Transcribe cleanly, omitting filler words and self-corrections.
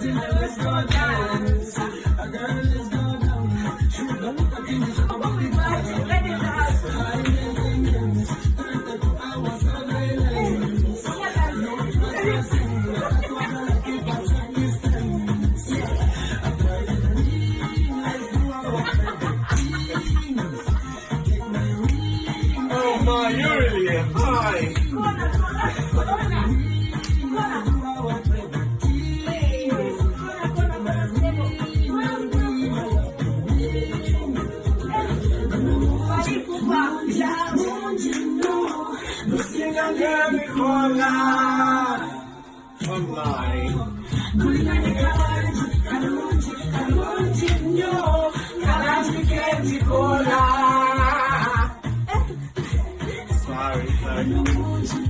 let's go dance. A girl, let's go down. Shoot up the things about the party. Let it dance. Oh my, you're really high. Sorry.